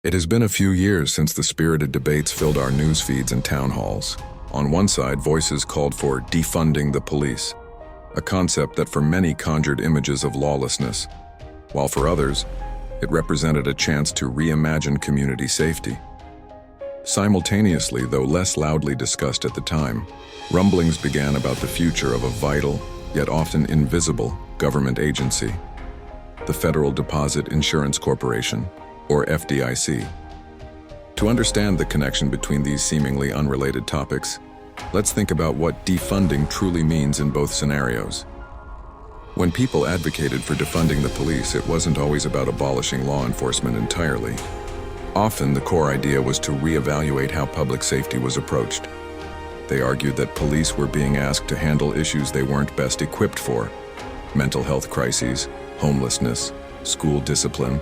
It has been a few years since the spirited debates filled our news feeds and town halls. On one side, voices called for defunding the police, a concept that for many conjured images of lawlessness, while for others, it represented a chance to reimagine community safety. Simultaneously, though less loudly discussed at the time, rumblings began about the future of a vital, yet often invisible, government agency, the Federal Deposit Insurance Corporation, or FDIC. To understand the connection between these seemingly unrelated topics, let's think about what defunding truly means in both scenarios. When people advocated for defunding the police, it wasn't always about abolishing law enforcement entirely. Often, the core idea was to reevaluate how public safety was approached. They argued that police were being asked to handle issues they weren't best equipped for: mental health crises, homelessness, school discipline,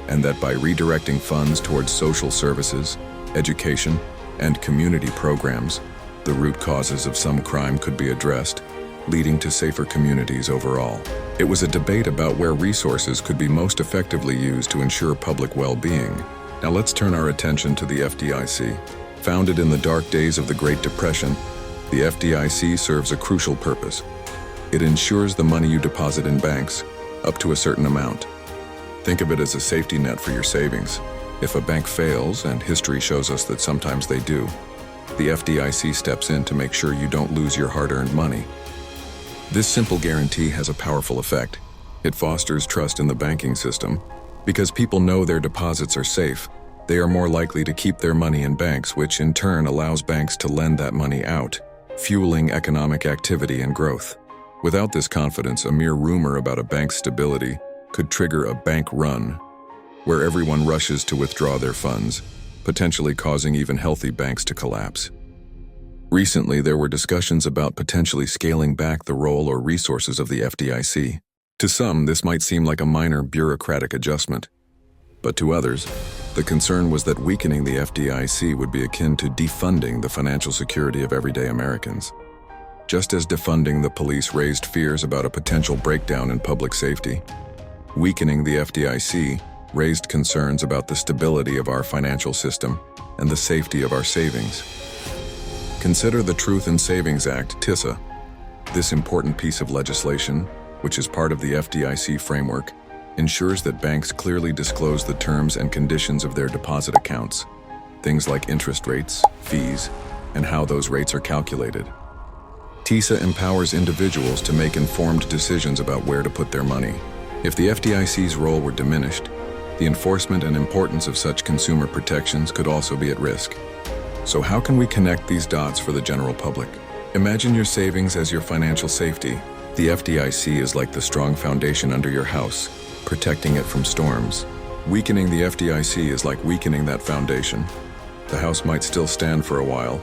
and that by redirecting funds towards social services, education, and community programs, the root causes of some crime could be addressed, leading to safer communities overall. It was a debate about where resources could be most effectively used to ensure public well-being. Now let's turn our attention to the FDIC. Founded in the dark days of the Great Depression, the FDIC serves a crucial purpose. It ensures the money you deposit in banks, up to a certain amount. Think of it as a safety net for your savings. If a bank fails, and history shows us that sometimes they do, the FDIC steps in to make sure you don't lose your hard-earned money. This simple guarantee has a powerful effect. It fosters trust in the banking system. Because people know their deposits are safe, they are more likely to keep their money in banks, which in turn allows banks to lend that money out, fueling economic activity and growth. Without this confidence, a mere rumor about a bank's stability could trigger a bank run, where everyone rushes to withdraw their funds, potentially causing even healthy banks to collapse. Recently, there were discussions about potentially scaling back the role or resources of the FDIC. To some, this might seem like a minor bureaucratic adjustment, but to others, the concern was that weakening the FDIC would be akin to defunding the financial security of everyday Americans. Just as defunding the police raised fears about a potential breakdown in public safety, weakening the FDIC raised concerns about the stability of our financial system and the safety of our savings. Consider the Truth in Savings Act, TISA. This important piece of legislation, which is part of the FDIC framework, ensures that banks clearly disclose the terms and conditions of their deposit accounts, things like interest rates, fees, and how those rates are calculated. TISA empowers individuals to make informed decisions about where to put their money. If the FDIC's role were diminished, the enforcement and importance of such consumer protections could also be at risk. So how can we connect these dots for the general public? Imagine your savings as your financial safety. The FDIC is like the strong foundation under your house, protecting it from storms. Weakening the FDIC is like weakening that foundation. The house might still stand for a while,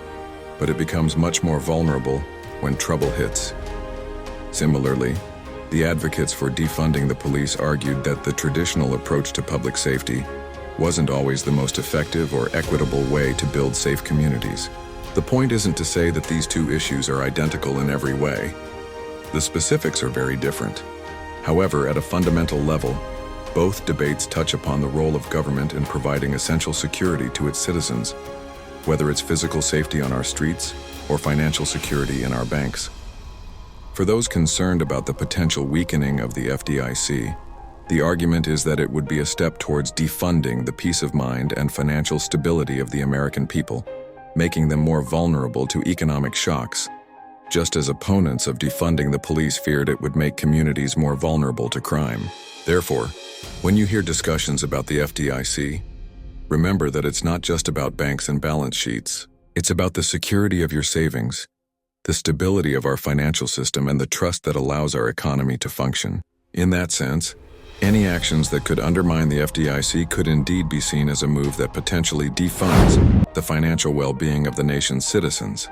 but it becomes much more vulnerable when trouble hits. Similarly, the advocates for defunding the police argued that the traditional approach to public safety wasn't always the most effective or equitable way to build safe communities. The point isn't to say that these two issues are identical in every way. The specifics are very different. However, at a fundamental level, both debates touch upon the role of government in providing essential security to its citizens, whether it's physical safety on our streets or financial security in our banks. For those concerned about the potential weakening of the FDIC, the argument is that it would be a step towards defunding the peace of mind and financial stability of the American people, making them more vulnerable to economic shocks, just as opponents of defunding the police feared it would make communities more vulnerable to crime. Therefore, when you hear discussions about the FDIC, remember that it's not just about banks and balance sheets. It's about the security of your savings, the stability of our financial system, and the trust that allows our economy to function. In that sense, any actions that could undermine the FDIC could indeed be seen as a move that potentially defunds the financial well-being of the nation's citizens.